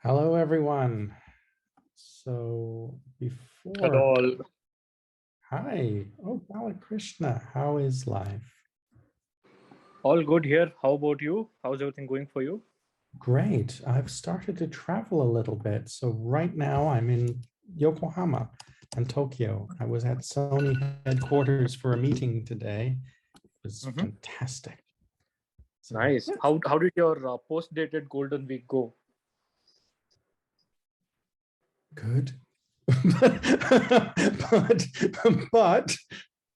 Hello, everyone. So before, Hello. hi. Oh, Balakrishna, how is life? All good here. How about you? How's everything going for you? Great. I've started to travel a little bit. So right now I'm in Yokohama and Tokyo. I was at Sony headquarters for a meeting today. It was fantastic. So, Nice. yeah. How did your post-dated Golden Week go? Good. but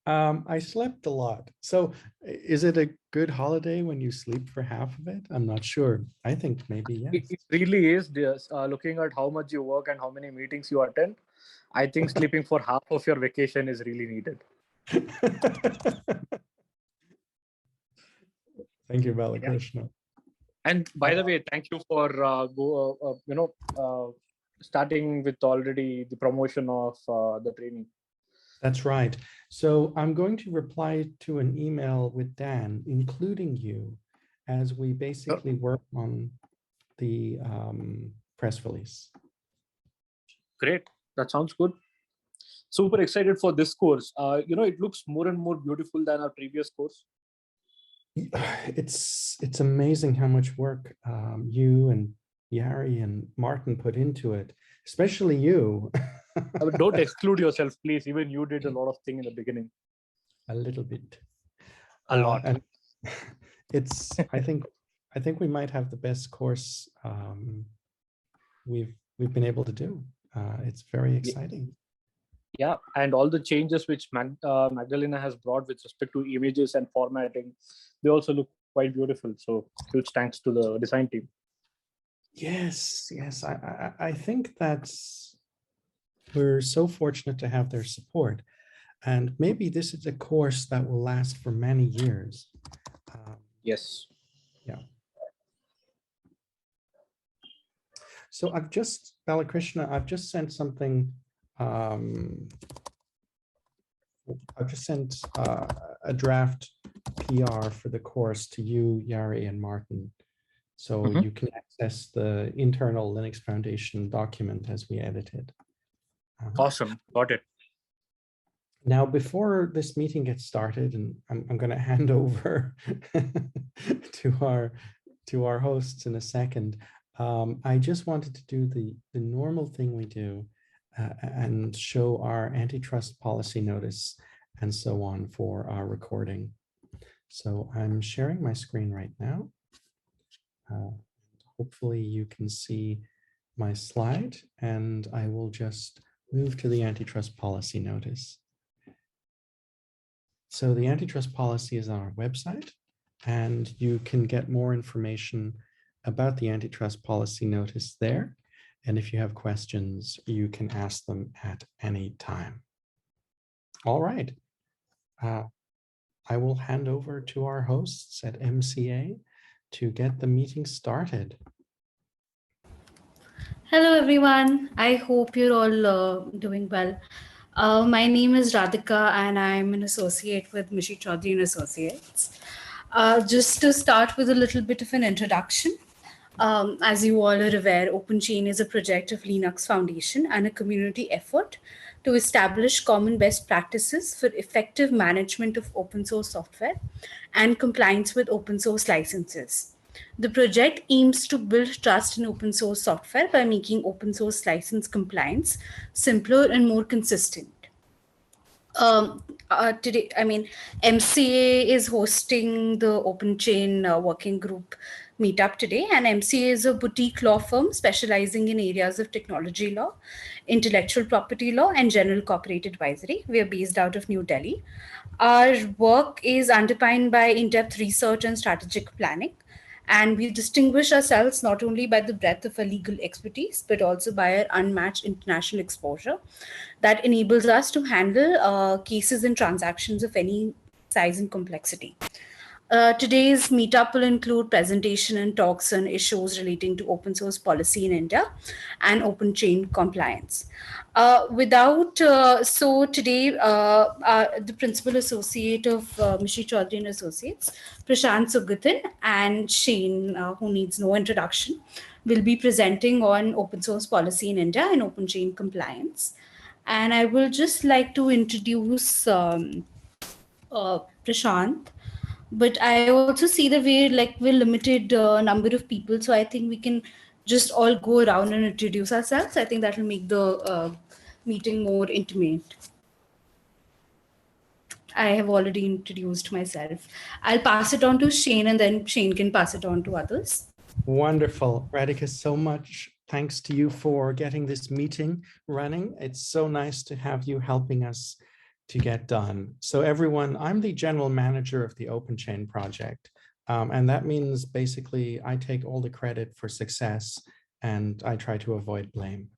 I slept a lot. So is it a good holiday when you sleep for half of it? I'm not sure. I think maybe yes. It really is. Yes. Looking at how much you work and how many meetings you attend, I think sleeping for half of your vacation is really needed. Thank you, Balakrishna. Yeah. And by the way, thank you for starting with already the promotion of the training. That's right. So I'm going to reply to an email with Dan, including you, as we basically work on the press release. Great. That sounds good. Super excited for this course. It looks more and more beautiful than our previous course. It's amazing how much work you and Yari and Martin put into it, especially you. Don't exclude yourself, please. Even you did a lot of things in the beginning. A little bit. A lot. And it's I think we might have the best course we've been able to do. It's very exciting. Yeah, and all the changes which Magdalena has brought with respect to images and formatting, they also look quite beautiful. So huge thanks to the design team. Yes. I think that's we're so fortunate to have their support. And maybe this is a course that will last for many years. Yes. Yeah. So Balakrishna, I've just sent something. I've just sent a draft PR for the course to you, Yari, and Martin. So you can access the internal Linux Foundation document as we edit it. Awesome. Got it. Now, before this meeting gets started, and I'm going to hand over to our hosts in a second, I just wanted to do the normal thing we do and show our antitrust policy notice and so on for our recording. So I'm sharing my screen right now. Hopefully you can see my slide, and I will just move to the antitrust policy notice. So the antitrust policy is on our website, and you can get more information about the antitrust policy notice there. And if you have questions, you can ask them at any time. All right. I will hand over to our hosts at MCA to get the meeting started. Hello, everyone. I hope you're all doing well. My name is Radhika, and I'm an associate with Mishi Chaudhary and Associates. Just to start with a little bit of an introduction, as you all are aware, OpenChain is a project of Linux Foundation and a community effort to establish common best practices for effective management of open source software and compliance with open source licenses. The project aims to build trust in open source software by making open source license compliance simpler and more consistent. Today, MCA is hosting the OpenChain working group meetup today, and MCA is a boutique law firm specializing in areas of technology law, intellectual property law, and general corporate advisory. We are based out of New Delhi. Our work is underpinned by in-depth research and strategic planning. And we distinguish ourselves not only by the breadth of our legal expertise, but also by our unmatched international exposure that enables us to handle cases and transactions of any size and complexity. Today's meetup will include presentation and talks on issues relating to open source policy in India and open chain compliance. So today, the principal associate of Mishi Chaudhary and Associates, Prashant Sugathan, and Shane, who needs no introduction, will be presenting on open source policy in India and open chain compliance. And I will just like to introduce Prashant, but I also see that we're limited number of people, so I think we can just all go around and introduce ourselves. I think that will make the meeting more intimate. I have already introduced myself. I'll pass it on to Shane, and then Shane can pass it on to others. Wonderful. Radhika, so much thanks to you for getting this meeting running. It's so nice to have you helping us to get done. So everyone, I'm the general manager of the OpenChain project. And that means basically I take all the credit for success and I try to avoid blame.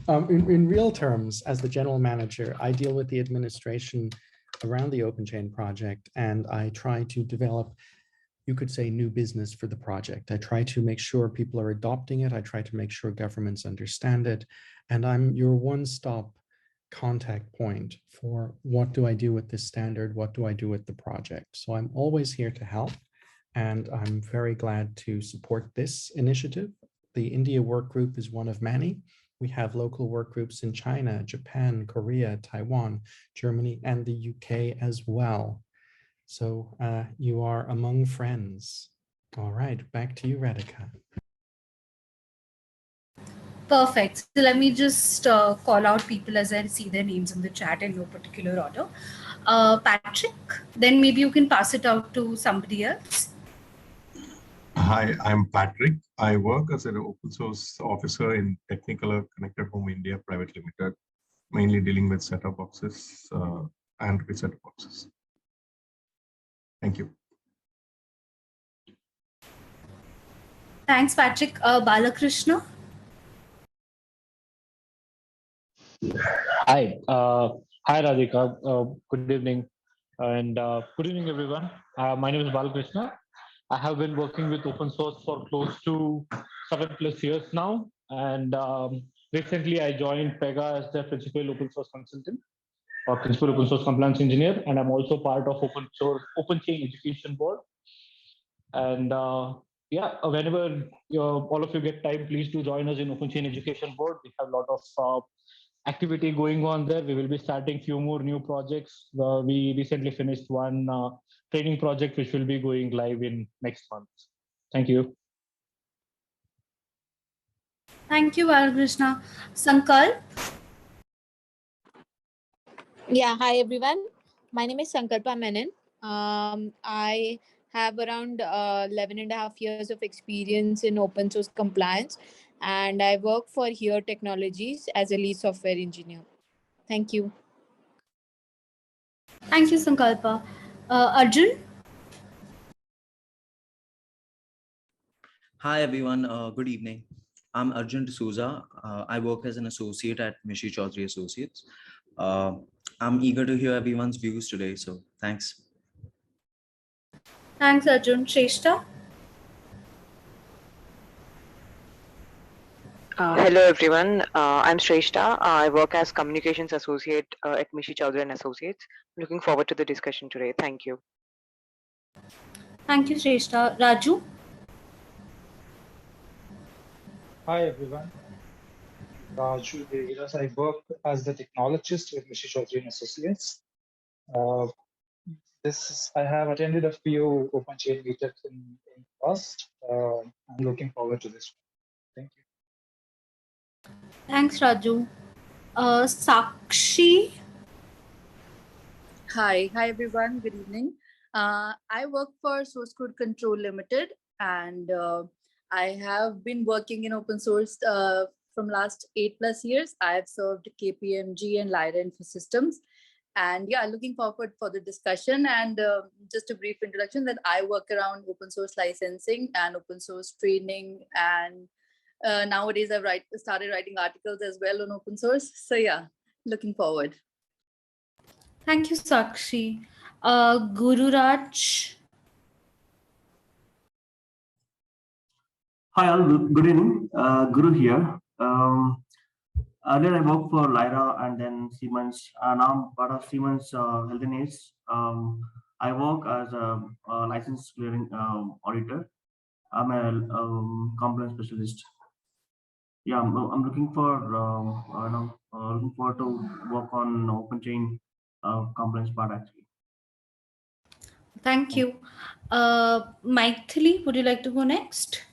In real terms, as the general manager, I deal with the administration around the OpenChain project, and I try to develop, you could say, new business for the project. I try to make sure people are adopting it. I try to make sure governments understand it. And I'm your one-stop contact point for what do I do with this standard? What do I do with the project? So I'm always here to help. And I'm very glad to support this initiative. The India work group is one of many. We have local work groups in China, Japan, Korea, Taiwan, Germany, and the UK as well. So you are among friends. All right, back to you, Radhika. Perfect. So let me just call out people as I see their names in the chat in no particular order. Patrick, then maybe you can pass it out to somebody else. Hi, I'm Patrick. I work as an open source officer in Technicolor Connected Home India Private Limited, mainly dealing with set-top boxes and reset boxes. Thank you. Thanks, Patrick. Balakrishna. Hi, hi Radhika. Good evening, and good evening everyone. My name is Balakrishna. I have been working with open source for close to 7+ years now, and recently I joined Pega as the principal open source consultant or principal open source compliance engineer, and I'm also part of OpenChain education board. And yeah, whenever all of you get time, please do join us in OpenChain education board. We have a lot of activity going on there. We will be starting few more new projects. We recently finished one training project which will be going live in next month. Thank you. Thank you, Balakrishna. Sankalp. Yeah, hi everyone. My name is Sankalpa Menon. I have around 11.5 years of experience in open source compliance, and I work for Here Technologies as a lead software engineer. Thank you. Thank you, Sankalpa. Arjun. Hi everyone, good evening. I'm Arjun D'Souza. I work as an associate at Mishi Chaudhary Associates. I'm eager to hear everyone's views today, so thanks. Thanks, Arjun. Shrestha. Hello everyone, I'm Shrestha. I work as Communications Associate at Mishi Chaudhary and Associates. Looking forward to the discussion today. Thank you. Thank you, Shrestha. Raju. Hi everyone, Raju Devidas. I work as the technologist with Mishi Chaudhary and Associates. I have attended a few OpenChain meetups in past. I'm looking forward to this one. Thank you. Thanks, Raju. Sakshi. Hi everyone, good evening. I work for Source Code Control Limited, and I have been working in open source from last 8+ years. I have served KPMG and Lyra Infosystems, and yeah, looking forward for the discussion. And just a brief introduction that I work around open source licensing and open source training, and nowadays I've started writing articles as well on open source. So yeah, looking forward. Thank you, Sakshi. Guru Raj. Hi all, good evening. Guru here. Earlier I worked for Lyra and then Siemens. Now I'm part of Siemens Healthineers. I work as a licensed clearing auditor. I'm a compliance specialist. Yeah, I'm looking for looking forward to work on OpenChain compliance part actually. Thank you. Maithili, would you like to go next?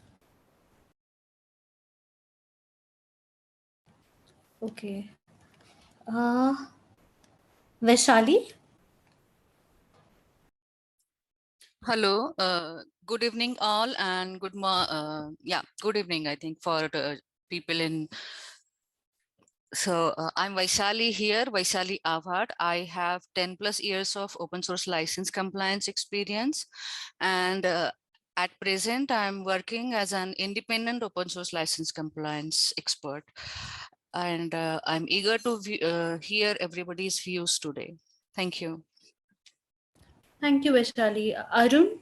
Okay. Vaishali? Hello, good evening all, and good evening, I think, for the people in. So I'm Vaishali here, Vaishali Avhad. I have 10 plus years of open source license compliance experience. And at present, I'm working as an independent open source license compliance expert. And I'm eager to hear everybody's views today. Thank you. Thank you, Vaishali. Arun?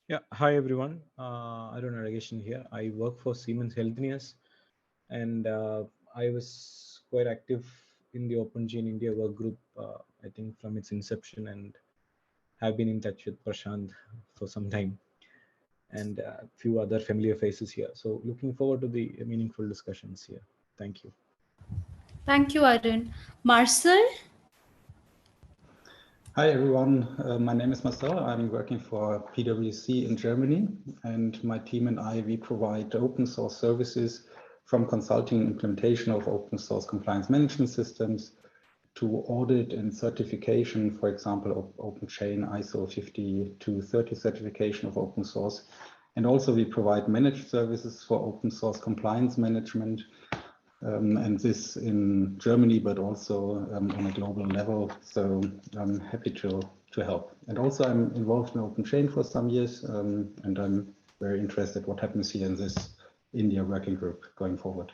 Yeah, hi everyone. Arun Narageshan here. I work for Siemens Healthineers, and I was quite active in the OpenChain India work group, I think from its inception, and have been in touch with Prashant for some time, and a few other familiar faces here. So looking forward to the meaningful discussions here. Thank you. Thank you, Arun. Marcel? Hi everyone, my name is Marcel. I'm working for PwC in Germany, and my team and I, we provide open source services from consulting and implementation of open source compliance management systems to audit and certification, for example, of OpenChain ISO 5230 certification of open source. And also we provide managed services for open source compliance management, and this in Germany, but also on a global level. So I'm happy to help. And also I'm involved in OpenChain for some years, and I'm very interested what happens here in this India working group going forward.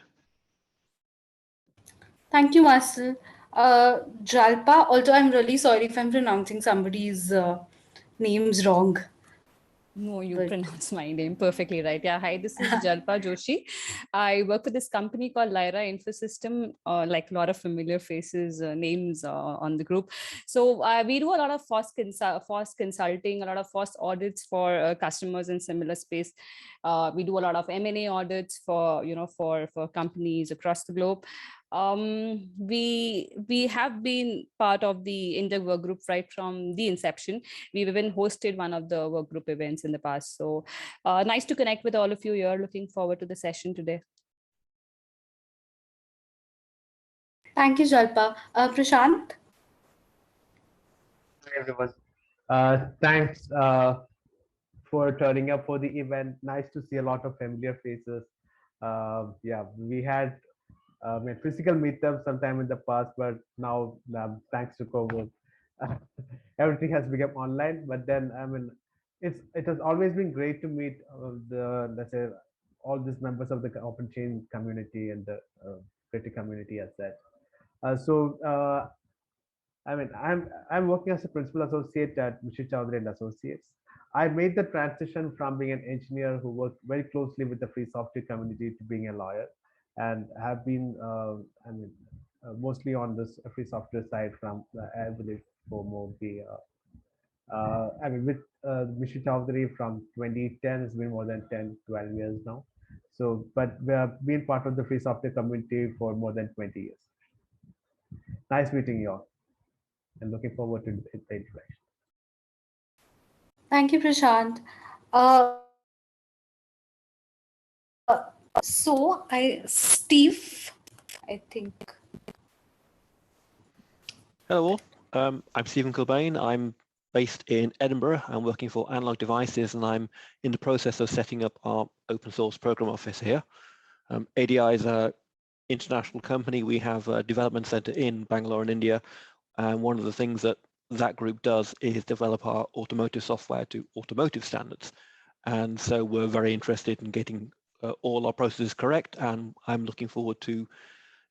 Thank you, Marcel. Jalpa, although I'm really sorry if I'm pronouncing somebody's names wrong. No, you pronounce my name perfectly right. Yeah, hi, this is Jalpa Joshi. I work for this company called Lyra Infosystem, like a lot of familiar faces, names on the group. So we do a lot of FOSS consulting, a lot of FOSS audits for customers in similar space. We do a lot of M&A audits for, for companies across the globe. We have been part of the India work group right from the inception. We've even hosted one of the work group events in the past. So nice to connect with all of you here. Looking forward to the session today. Thank you, Jalpa. Prashant? Hi, everyone. Thanks for turning up for the event. Nice to see a lot of familiar faces. Yeah, we had physical meetups sometime in the past, but now thanks to COVID, everything has become online. But then, I mean, it has always been great to meet let's say all these members of the OpenChain community and the creative community as that. I mean, I'm working as a principal associate at Mishra Chaudhary and Associates. I made the transition from being an engineer who worked very closely with the free software community to being a lawyer, and have been, mostly on this free software side from, I believe, for more the, with Mishra Chaudhary from 2010, it's been more than 10, 12 years now. So, but we have been part of the free software community for more than 20 years. Nice meeting you all, and looking forward to the interaction. Thank you, Prashant. Steve, I think. Hello all. I'm Stephen Kilbane. I'm based in Edinburgh. I'm working for Analog Devices, and I'm in the process of setting up our open source program office here. ADI is an international company. We have a development center in Bangalore in India. And one of the things that group does is develop our automotive software to automotive standards. And so we're very interested in getting all our processes correct. And I'm looking forward to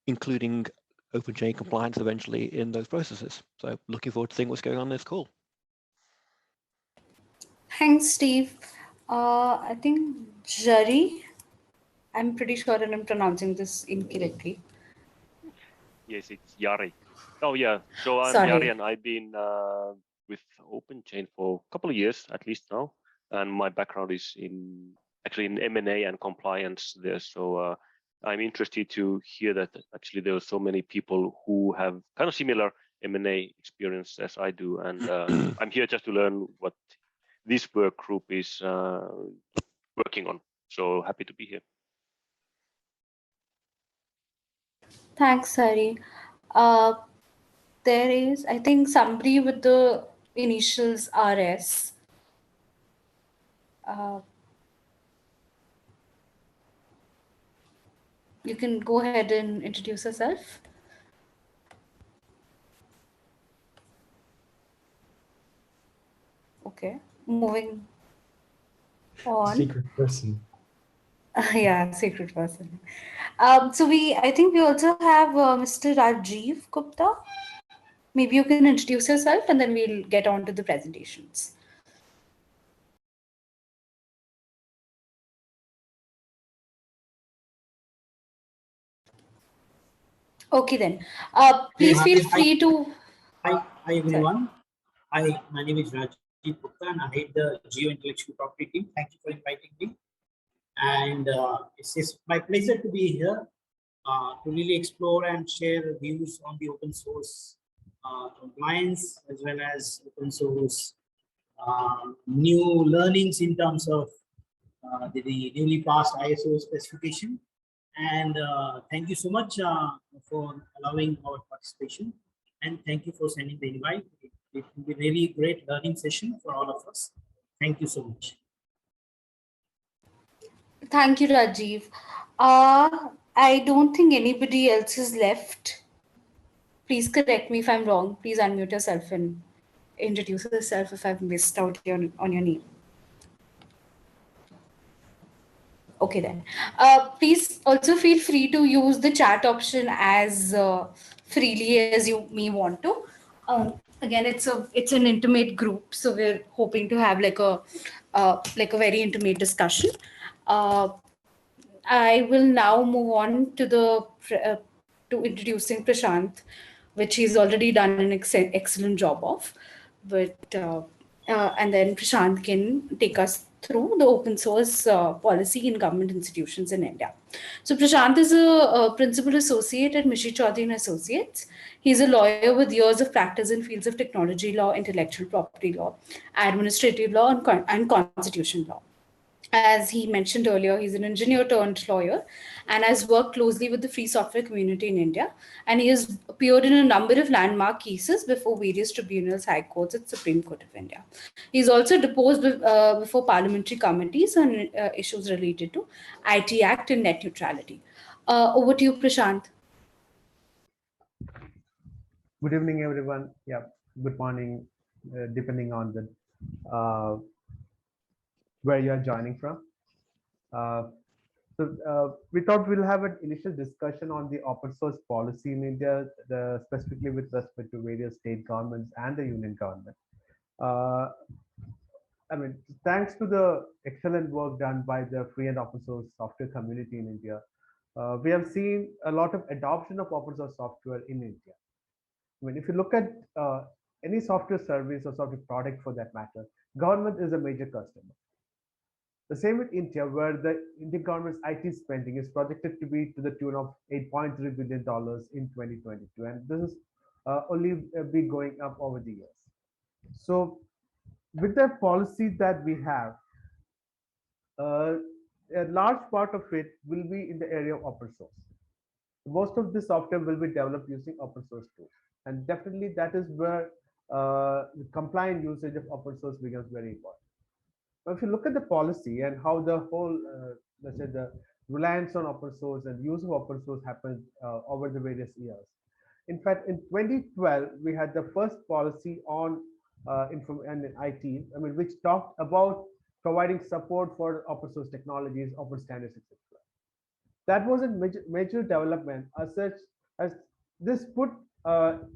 including OpenChain compliance eventually in those processes. So looking forward to seeing what's going on in this call. Thanks, Steve. I think Jari. I'm pretty sure that I'm pronouncing this incorrectly. Yes, it's Yari. Oh yeah, so I'm Yari, Sorry. and I've been with OpenChain for a couple of years at least now, and my background is actually in M&A and compliance there. So I'm interested to hear that actually there are so many people who have kind of similar M&A experience as I do, and I'm here just to learn what this work group is working on. So happy to be here. Thanks, Hari. There is, I think, somebody with the initials RS. You can go ahead and introduce yourself. Okay, moving on. Secret person. Yeah, secret person. So I think we also have Mr. Rajiv Gupta. Maybe you can introduce yourself and then we'll get on to the presentations. Okay then. Please feel free to. Hi everyone. My name is Rajiv Gupta and I head the Geo Intellectual Property team. Thank you for inviting me. And it's my pleasure to be here to really explore and share views on the open source compliance as well as open source new learnings in terms of the newly passed ISO specification. And thank you so much for allowing our participation. And thank you for sending the invite. It will be really great learning session for all of us. Thank you so much. Thank you, Rajiv. I don't think anybody else is left. Please correct me if I'm wrong. Please unmute yourself and introduce yourself if I've missed out on your name. Okay then. Please also feel free to use the chat option as freely as you may want to. Again, it's an intimate group, so we're hoping to have like a very intimate discussion. I will now move on to to introducing Prashant, which he's already done an excellent job of. But and then Prashant can take us through the open source policy in government institutions in India. So Prashant is a principal associate at Mishi Chaudhary and Associates. He's a lawyer with years of practice in fields of technology law, intellectual property law, administrative law, and constitution law. As he mentioned earlier, he's an engineer turned lawyer and has worked closely with the free software community in India. And he has appeared in a number of landmark cases before various tribunals, high courts, and Supreme Court of India. He's also deposed before parliamentary committees on issues related to IT Act and net neutrality. Over to you, Prashant. Good evening, everyone. Yeah, good morning, depending on the where you are joining from. We thought we'll have an initial discussion on the open source policy in India, specifically with respect to various state governments and the union government. I mean, thanks to the excellent work done by the free and open source software community in India, we have seen a lot of adoption of open source software in India. I mean, if you look at any software service or software product for that matter, government is a major customer. The same with India, where the Indian government's IT spending is projected to be to the tune of $8.3 billion in 2022, and this is only be going up over the years. So, with the policy that we have, a large part of it will be in the area of open source. Most of the software will be developed using open source tools, and definitely that is where the compliant usage of open source becomes very important. But if you look at the policy and how the whole, let's say, the reliance on open source and use of open source happened over the various years. In fact, in 2012, we had the first policy on IT, I mean, which talked about providing support for open source technologies, open standards, etc. That was a major development as such as this put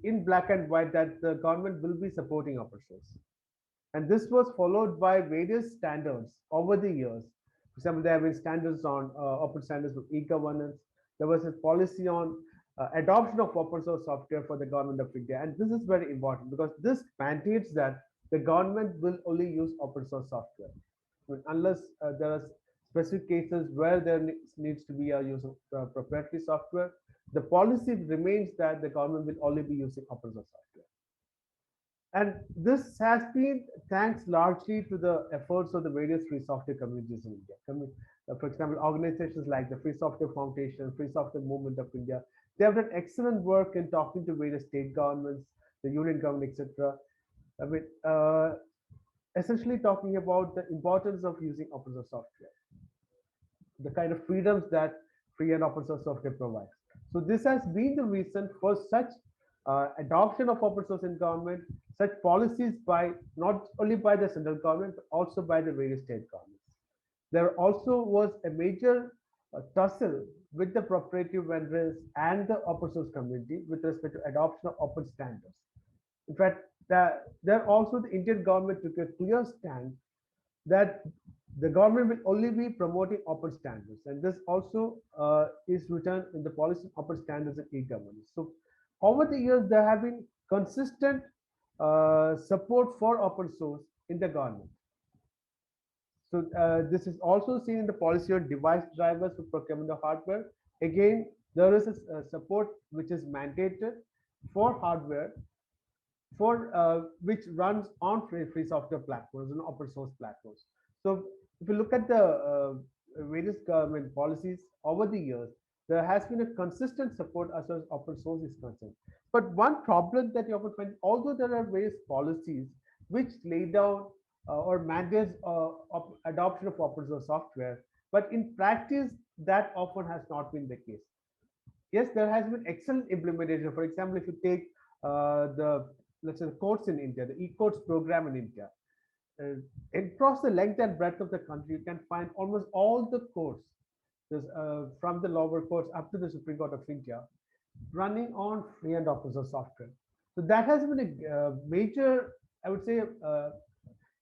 in black and white that the government will be supporting open source. And this was followed by various standards over the years. For example, there have been standards on open standards for e-governance. There was a policy on adoption of open source software for the government of India. And this is very important because this mandates that the government will only use open source software. I mean, unless there are specific cases where there needs to be a use of proprietary software, the policy remains that the government will only be using open source software. And this has been thanks largely to the efforts of the various free software communities in India. For example, organizations like the Free Software Foundation, Free Software Movement of India, they have done excellent work in talking to various state governments, the union government, etc. I mean, essentially talking about the importance of using open source software, the kind of freedoms that free and open source software provides. So this has been the reason for such adoption of open source in government, such policies by not only by the central government, but also by the various state governments. There also was a major tussle with the proprietary vendors and the open source community with respect to adoption of open standards. In fact, there also the Indian government took a clear stand that the government will only be promoting open standards, and this also is written in the policy of open standards and e-governance. So over the years, there have been consistent support for open source in the government. So this is also seen in the policy on device drivers for procurement of hardware. Again, there is a support which is mandated for hardware for which runs on free software platforms and open source platforms. So if you look at the various government policies over the years, there has been a consistent support as far as open source is concerned. But one problem that you often find, although there are various policies which lay down or mandates adoption of open source software, but in practice, that often has not been the case. Yes, there has been excellent implementation. For example, if you take let's say the courts in India, the e-courts program in India, across the length and breadth of the country, you can find almost all the courts, from the lower courts up to the Supreme Court of India, running on free and open source software. So that has been a major, I would say,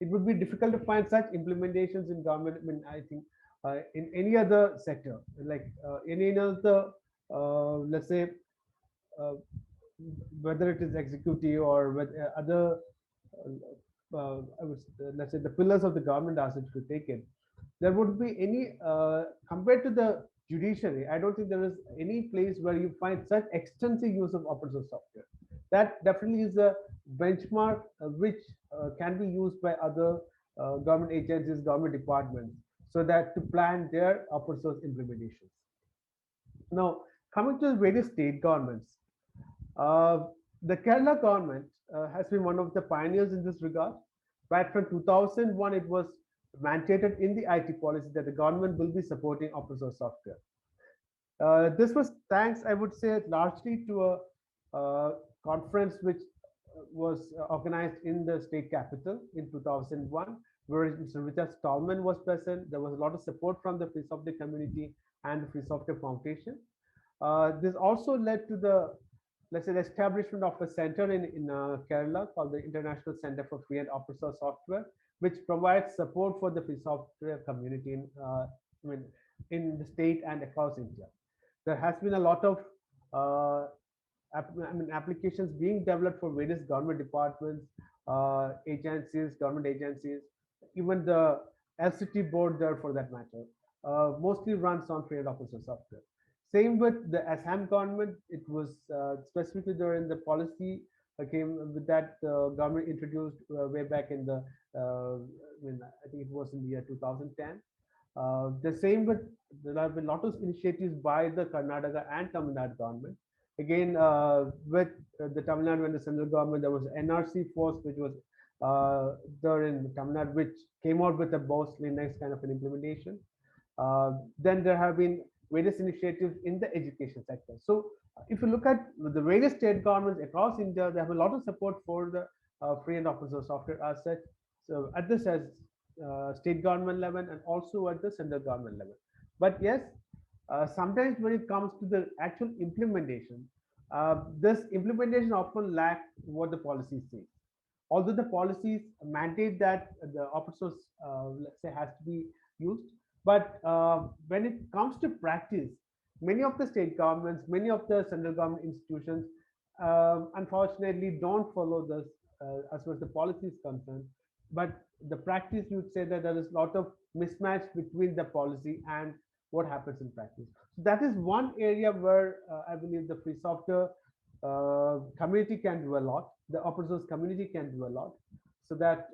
it would be difficult to find such implementations in government. I mean, I think in any other sector, like any other, let's say, whether it is executive or with other, let's say the pillars of the government as it should take it, there would be any, compared to the judiciary, I don't think there is any place where you find such extensive use of open source software. That definitely is a benchmark which can be used by other government agencies, government departments, so that to plan their open source implementations. Now, coming to the various state governments, the Kerala government has been one of the pioneers in this regard. Right from 2001, it was mandated in the IT policy that the government will be supporting open source software. This was thanks, I would say, largely to a conference which was organized in the state capital in 2001, where Mr. Richard Stallman was present. There was a lot of support from the Free Software community and the Free Software Foundation. This also led to the, let's say, the establishment of a center in Kerala called the International Center for Free and Open Source Software, which provides support for the free software community in the state and across India. There has been a lot of applications being developed for various government departments, agencies, government agencies, even the LCT board there for that matter, mostly runs on free and open source software. Same with the Assam government. It was specifically there in the policy came with that government introduced way back in the, I think it was in the year 2010. The same with, there have been a lot of initiatives by the Karnataka and Tamil Nadu government. Again, with the Tamil Nadu and the central government, there was NRC force, which was there in Tamil Nadu, which came out with a mostly nice kind of an implementation. Then there have been various initiatives in the education sector. So if you look at the various state governments across India, they have a lot of support for the free and open source software as such. So at this as state government level and also at the central government level. But yes, sometimes when it comes to the actual implementation, this implementation often lacks what the policy says. although the policies mandate that the open source, let's say, has to be used, but when it comes to practice, many of the state governments, many of the central government institutions, unfortunately don't follow this as far as the policy is concerned. But the practice, you would say that there is a lot of mismatch between the policy and what happens in practice. So that is one area where I believe the free software community can do a lot. The open source community can do a lot, so that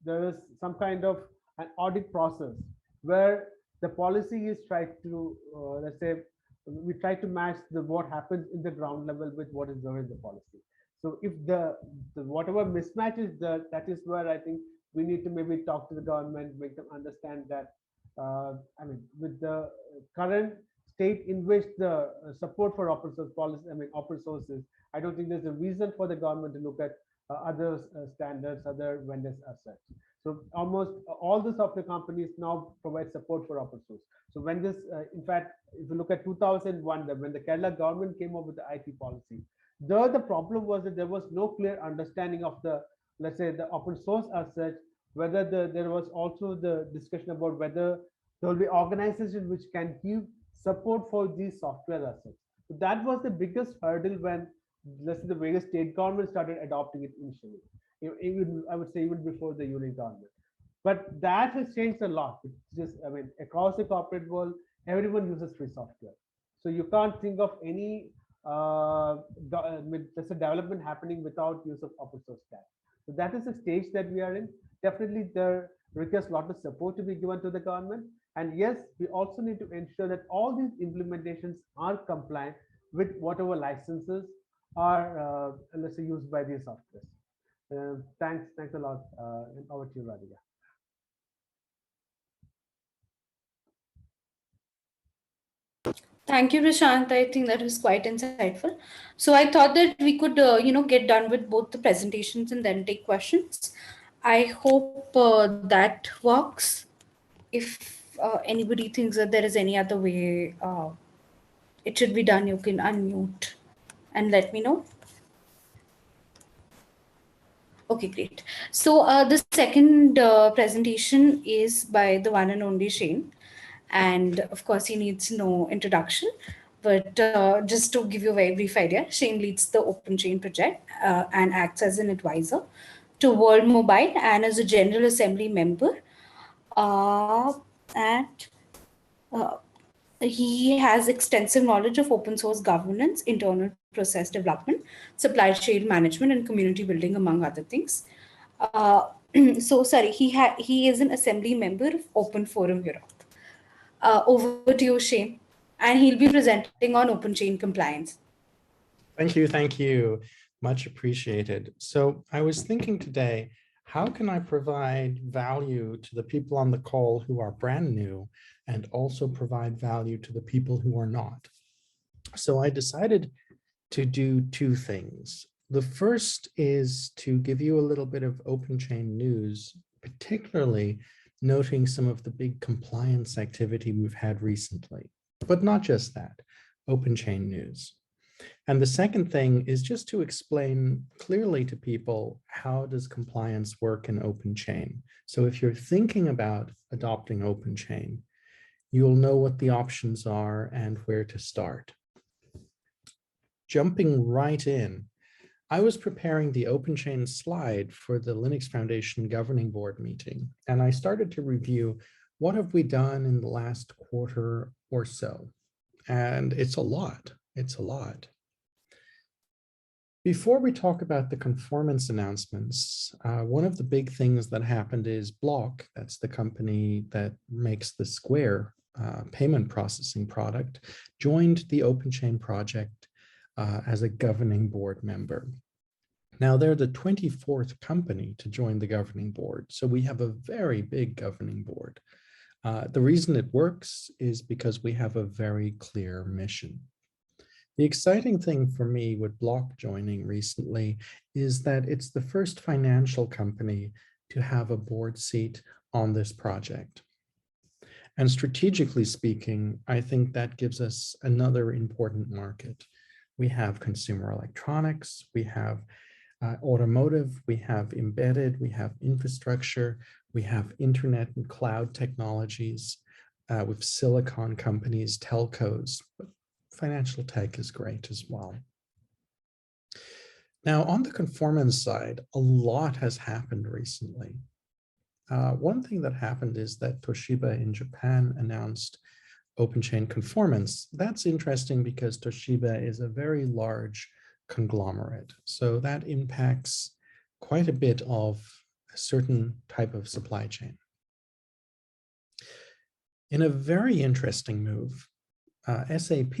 there is some kind of an audit process where the policy is tried to, let's say, we try to match what happens in the ground level with what is there in the policy. So if the whatever mismatch is there, that is where I think we need to maybe talk to the government, make them understand that, I mean, with the current state in which the support for open source policy, I mean, open sources, I don't think there's a reason for the government to look at other standards, other vendors as such. So almost all the software companies now provide support for open source. So when this, in fact, if you look at 2001, when the Kerala government came up with the IT policy, there the problem was that there was no clear understanding of the, let's say, the open source as such, whether there was also the discussion about whether there will be organizations which can give support for these software assets. So that was the biggest hurdle when, let's say, the various state governments started adopting it initially. Even I would say even before the union government. But that has changed a lot. It's just, I mean, across the corporate world, everyone uses free software. So you can't think of any there's a development happening without use of open source stack. So that is the stage that we are in. Definitely there requires a lot of support to be given to the government. And yes, we also need to ensure that all these implementations are compliant with whatever licenses are, let's say, used by these softwares. Thanks a lot. And over to you, Radhika. Thank you, Prashant. I think that was quite insightful. So I thought that we could, get done with both the presentations and then take questions. I hope that works. If anybody thinks that there is any other way it should be done, you can unmute and let me know. Okay, great. So the second presentation is by the one and only Shane. And of course, he needs no introduction. But just to give you a very brief idea, Shane leads the OpenChain project and acts as an advisor to World Mobile and as a General Assembly member. And he has extensive knowledge of open source governance, internal process development, supply chain management, and community building, among other things. So sorry, he is an assembly member of Open Forum Europe. Over to you, Shane, and he'll be presenting on OpenChain compliance. Thank you. Much appreciated. So I was thinking today, how can I provide value to the people on the call who are brand new and also provide value to the people who are not? So I decided to do two things. The first is to give you a little bit of OpenChain news, particularly noting some of the big compliance activity we've had recently, but not just that, OpenChain news. And the second thing is just to explain clearly to people, how does compliance work in OpenChain? So if you're thinking about adopting OpenChain, you'll know what the options are and where to start. Jumping right in, I was preparing the OpenChain slide for the Linux Foundation Governing Board meeting, and I started to review what have we done in the last quarter or so. And it's a lot. Before we talk about the conformance announcements, one of the big things that happened is Block, that's the company that makes the Square payment processing product, joined the OpenChain project as a governing board member. Now they're the 24th company to join the governing board, so we have a very big governing board. The reason it works is because we have a very clear mission. The exciting thing for me with Block joining recently is that it's the first financial company to have a board seat on this project. And strategically speaking, I think that gives us another important market. We have consumer electronics, we have automotive, we have embedded, we have infrastructure, we have internet and cloud technologies, with silicon companies, telcos, but financial tech is great as well. Now, on the conformance side, a lot has happened recently. One thing that happened is that Toshiba in Japan announced OpenChain conformance. That's interesting because Toshiba is a very large conglomerate. So that impacts quite a bit of a certain type of supply chain. In a very interesting move, SAP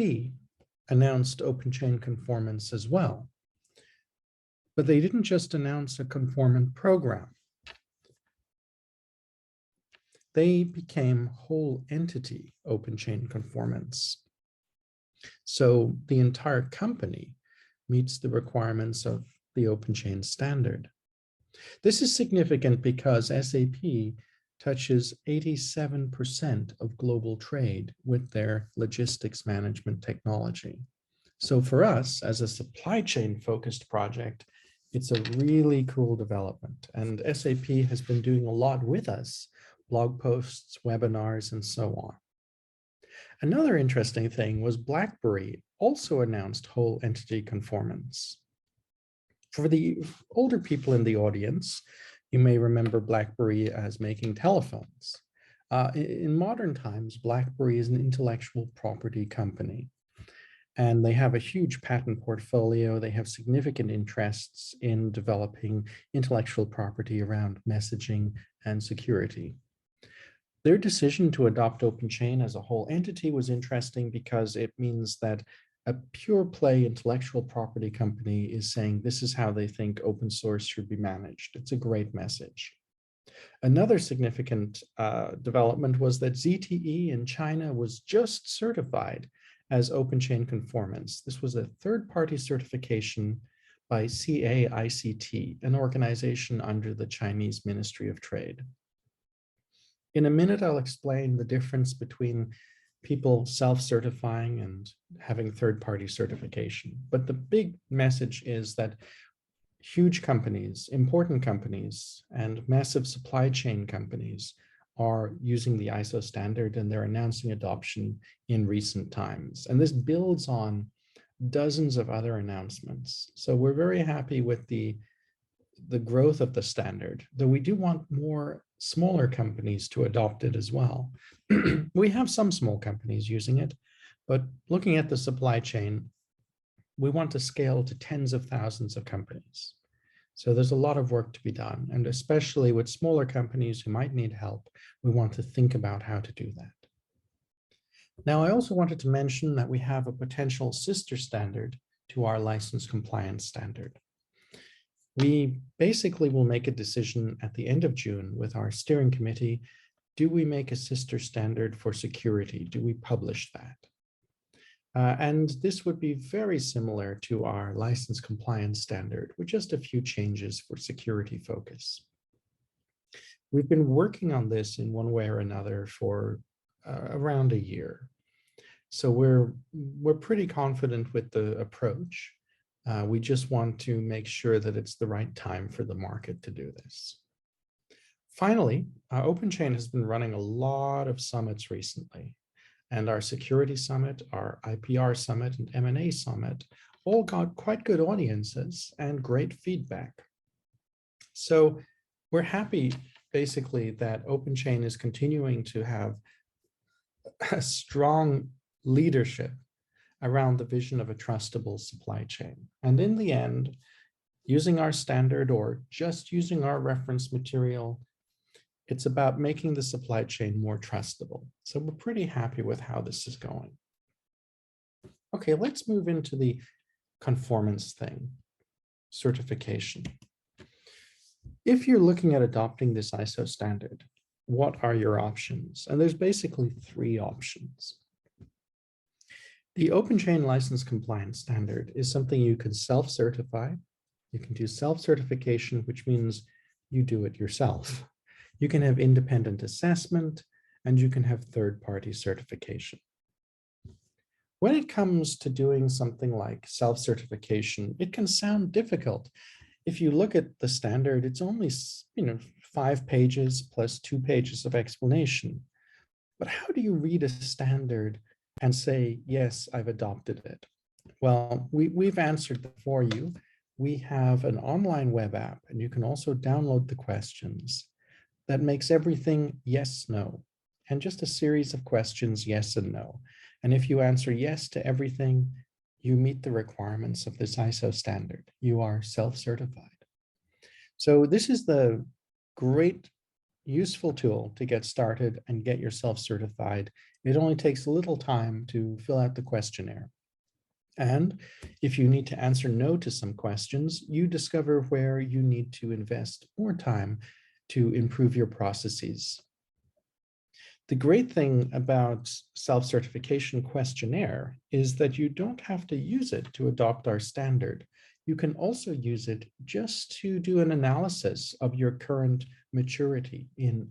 announced OpenChain conformance as well. But they didn't just announce a conformant program. They became whole entity OpenChain conformance. So the entire company meets the requirements of the OpenChain standard. This is significant because SAP touches 87% of global trade with their logistics management technology. So for us, as a supply chain focused project, it's a really cool development. And SAP has been doing a lot with us, blog posts, webinars, and so on. Another interesting thing was BlackBerry also announced whole entity conformance. For the older people in the audience, you may remember BlackBerry as making telephones. In modern times, BlackBerry is an intellectual property company, and they have a huge patent portfolio. They have significant interests in developing intellectual property around messaging and security. Their decision to adopt OpenChain as a whole entity was interesting because it means that a pure play intellectual property company is saying this is how they think open source should be managed. It's a great message. Another significant development was that ZTE in China was just certified as OpenChain conformance. This was a third-party certification by CAICT, an organization under the Chinese Ministry of Trade. In a minute, I'll explain the difference between people self-certifying and having third-party certification. But the big message is that huge companies, important companies, and massive supply chain companies are using the ISO standard, and they're announcing adoption in recent times. And this builds on dozens of other announcements. So we're very happy with the growth of the standard, though we do want more smaller companies to adopt it as well. We have some small companies using it, but looking at the supply chain, we want to scale to tens of thousands of companies. So there's a lot of work to be done. And especially with smaller companies who might need help, we want to think about how to do that. Now, I also wanted to mention that we have a potential sister standard to our license compliance standard. We basically will make a decision at the end of June with our steering committee. Do we make a sister standard for security? Do we publish that? And this would be very similar to our license compliance standard with just a few changes for security focus. We've been working on this in one way or another for around a year. So we're pretty confident with the approach. We just want to make sure that it's the right time for the market to do this. Finally, OpenChain has been running a lot of summits recently, and our security summit, our IPR summit, and M&A summit all got quite good audiences and great feedback. So we're happy, basically, that OpenChain is continuing to have a strong leadership around the vision of a trustable supply chain. And in the end, using our standard or just using our reference material, it's about making the supply chain more trustable. So we're pretty happy with how this is going. Okay, let's move into the conformance thing, certification. If you're looking at adopting this ISO standard, what are your options? And there's basically three options. The OpenChain license compliance standard is something you can self-certify. You can do self-certification, which means you do it yourself. You can have independent assessment, and you can have third-party certification. When it comes to doing something like self-certification, it can sound difficult. If you look at the standard, it's only 5 pages plus 2 pages of explanation. But how do you read a standard and say, yes, I've adopted it? Well, we've answered that for you. We have an online web app, and you can also download the questions that makes everything yes, no, and just a series of questions, yes and no. And if you answer yes to everything, you meet the requirements of this ISO standard. You are self-certified. So this is the great, useful tool to get started and get yourself certified. It only takes a little time to fill out the questionnaire. And if you need to answer no to some questions, you discover where you need to invest more time to improve your processes. The great thing about self-certification questionnaire is that you don't have to use it to adopt our standard. You can also use it just to do an analysis of your current maturity in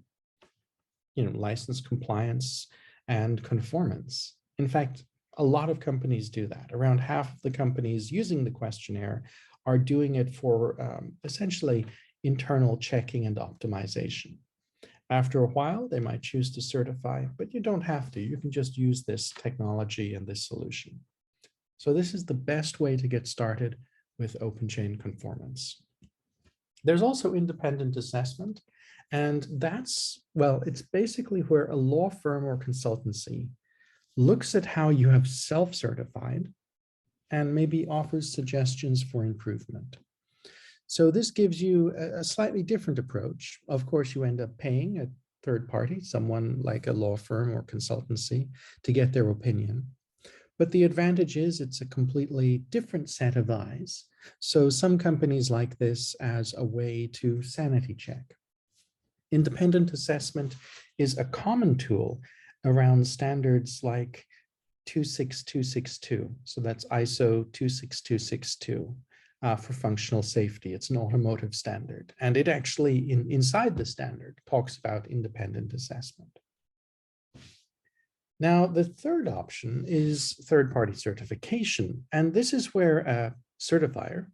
license compliance and conformance. In fact, a lot of companies do that. Around half of the companies using the questionnaire are doing it for essentially internal checking and optimization. After a while, they might choose to certify, but you don't have to. You can just use this technology and this solution. So this is the best way to get started with OpenChain conformance. There's also independent assessment, and that's, well, it's basically where a law firm or consultancy looks at how you have self-certified and maybe offers suggestions for improvement. So this gives you a slightly different approach. Of course, you end up paying a third party, someone like a law firm or consultancy, to get their opinion. But the advantage is it's a completely different set of eyes. So some companies like this as a way to sanity check. Independent assessment is a common tool around standards like 26262. So that's ISO 26262 for functional safety. It's an automotive standard. And it actually, inside the standard, talks about independent assessment. Now, the third option is third-party certification. And this is where a certifier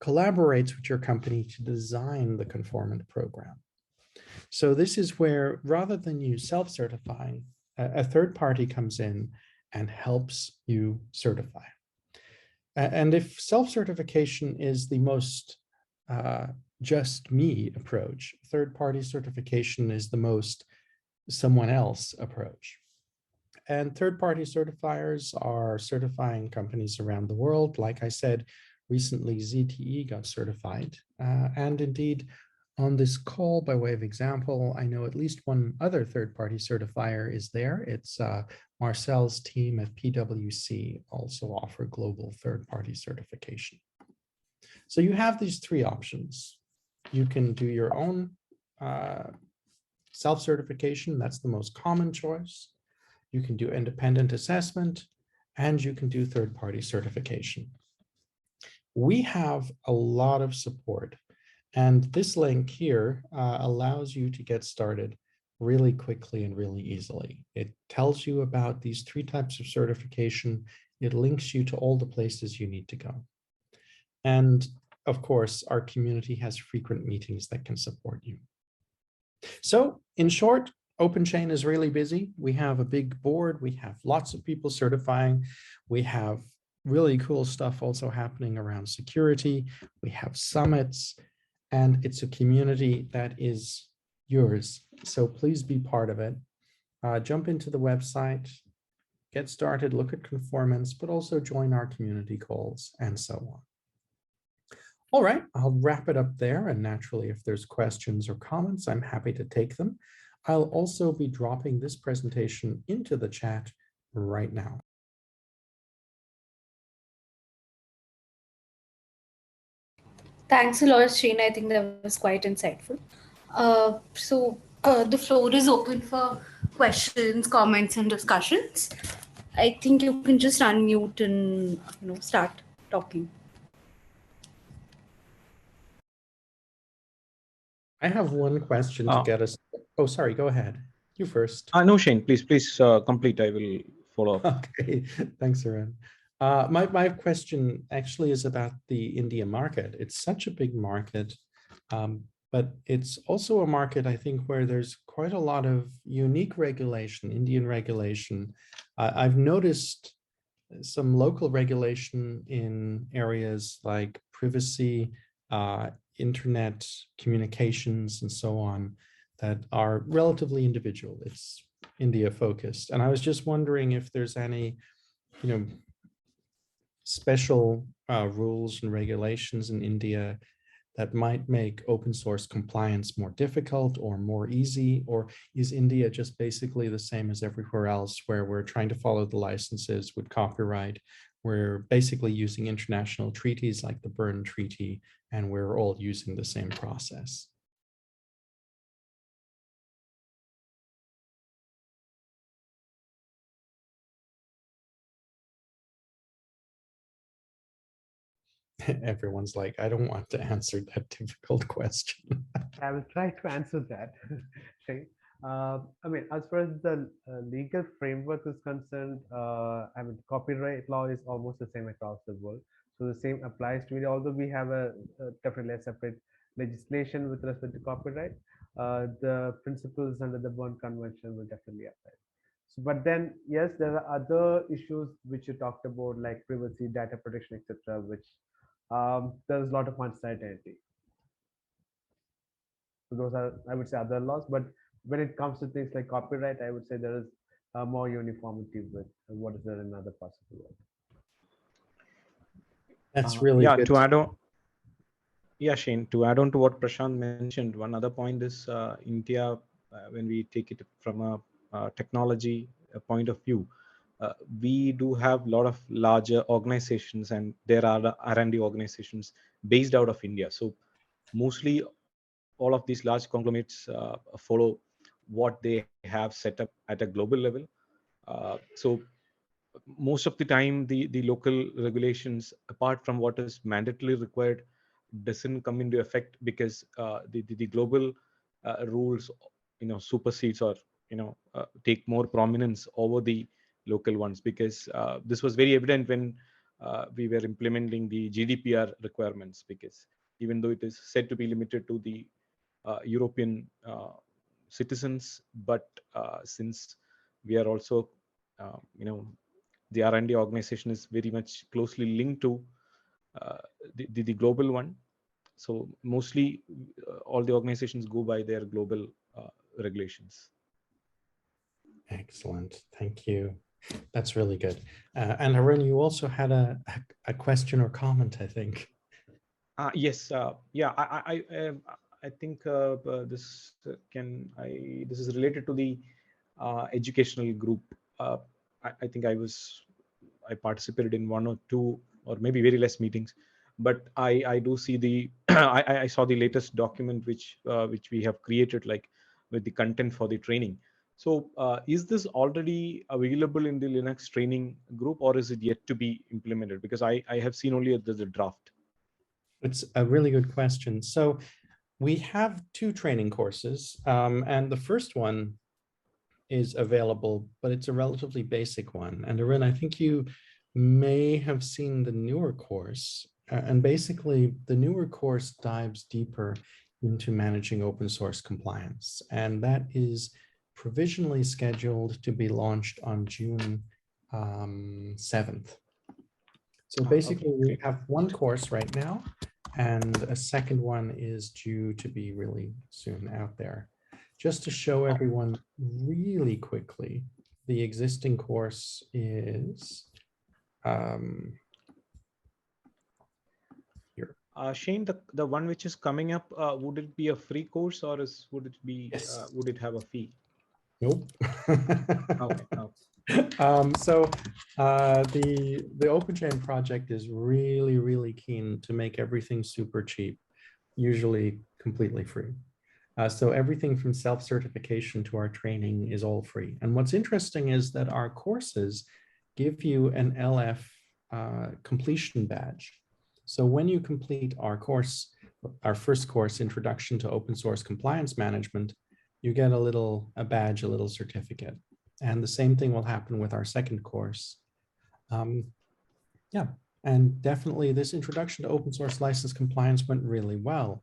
collaborates with your company to design the conformant program. So this is where, rather than you self-certifying, a third party comes in and helps you certify. And if self-certification is the most just me approach, third-party certification is the most someone else approach. And third-party certifiers are certifying companies around the world. Like I said, recently ZTE got certified. And indeed, on this call, by way of example, I know at least one other third-party certifier is there. It's Marcel's team at PwC also offer global third-party certification. So you have these three options. You can do your own self-certification. That's the most common choice. You can do independent assessment, and you can do third-party certification. We have a lot of support. And this link here allows you to get started really quickly and really easily. It tells you about these three types of certification. It links you to all the places you need to go. And of course, our community has frequent meetings that can support you. So in short, OpenChain is really busy. We have a big board. We have lots of people certifying. We have really cool stuff also happening around security. We have summits. And it's a community that is yours. So please be part of it. Jump into the website, get started, look at conformance, but also join our community calls and so on. All right, I'll wrap it up there. And naturally, if there's questions or comments, I'm happy to take them. I'll also be dropping this presentation into the chat right now. Thanks a lot, Shane. I think that was quite insightful. The floor is open for questions, comments, and discussions. I think you can just unmute and start talking. I have one question to get us. Oh, sorry, go ahead. You first. No, Shane, please complete. I will follow up. Okay, thanks, Aaron. My question actually is about the India market. It's such a big market, but it's also a market, I think, where there's quite a lot of unique regulation, Indian regulation. I've noticed some local regulation in areas like privacy, internet communications, and so on, that are relatively individual. It's India focused. And I was just wondering if there's any, special rules and regulations in India that might make open source compliance more difficult or more easy? Or is India just basically the same as everywhere else, where we're trying to follow the licenses with copyright? We're basically using international treaties like the Berne Treaty, and we're all using the same process. Everyone's like, I don't want to answer that difficult question. I will try to answer that. Okay. I mean, as far as the legal framework is concerned, I mean, copyright law is almost the same across the world. So the same applies to it, although we have definitely a separate legislation with respect to copyright. The principles under the Berne Convention will definitely apply. So, but then, yes, there are other issues which you talked about, like privacy, data protection, etc., which there's a lot of uncertainty. So those are, I would say, other laws. But when it comes to things like copyright, I would say there is more uniformity with what is there in other parts of the world. That's really good. To add on, Shane, to add on to what Prashant mentioned, one other point is India, when we take it from a technology point of view, we do have a lot of larger organizations, and there are R&D organizations based out of India. So mostly all of these large conglomerates follow what they have set up at a global level. So most of the time, the local regulations, apart from what is mandatorily required, doesn't come into effect, because the global rules, supersedes or take more prominence over the local ones. Because this was very evident when we were implementing the GDPR requirements, because even though it is said to be limited to the European citizens, but since we are also the R&D organization is very much closely linked to the global one. So mostly all the organizations go by their global regulations. Excellent. Thank you. That's really good. And Arun, you also had a question or comment, I think. Yes. Yeah. I think this is related to the educational group. I think I participated in one or two, or maybe very less meetings, but I do see the I saw the latest document which we have created, like with the content for the training. So is this already available in the Linux training group, or is it yet to be implemented? Because I have seen only the draft. It's a really good question. So we have two training courses, and the first one is available, but it's a relatively basic one. And Arun, I think you may have seen the newer course. And basically, the newer course dives deeper into managing open source compliance. And that is provisionally scheduled to be launched on June 7th. So basically, we have one course right now, and a second one is due to be really soon out there. Just to show everyone really quickly, the existing course is here. Shane, the one which is coming up, would it be a free course, or would it be would it have a fee? Nope. Okay. So the OpenChain project is really keen to make everything super cheap, usually completely free. So everything from self-certification to our training is all free. And what's interesting is that our courses give you an LF completion badge. So when you complete our course, our first course, Introduction to Open Source Compliance Management, you get a badge, a little certificate. And the same thing will happen with our second course. Yeah, and definitely this introduction to open source license compliance went really well.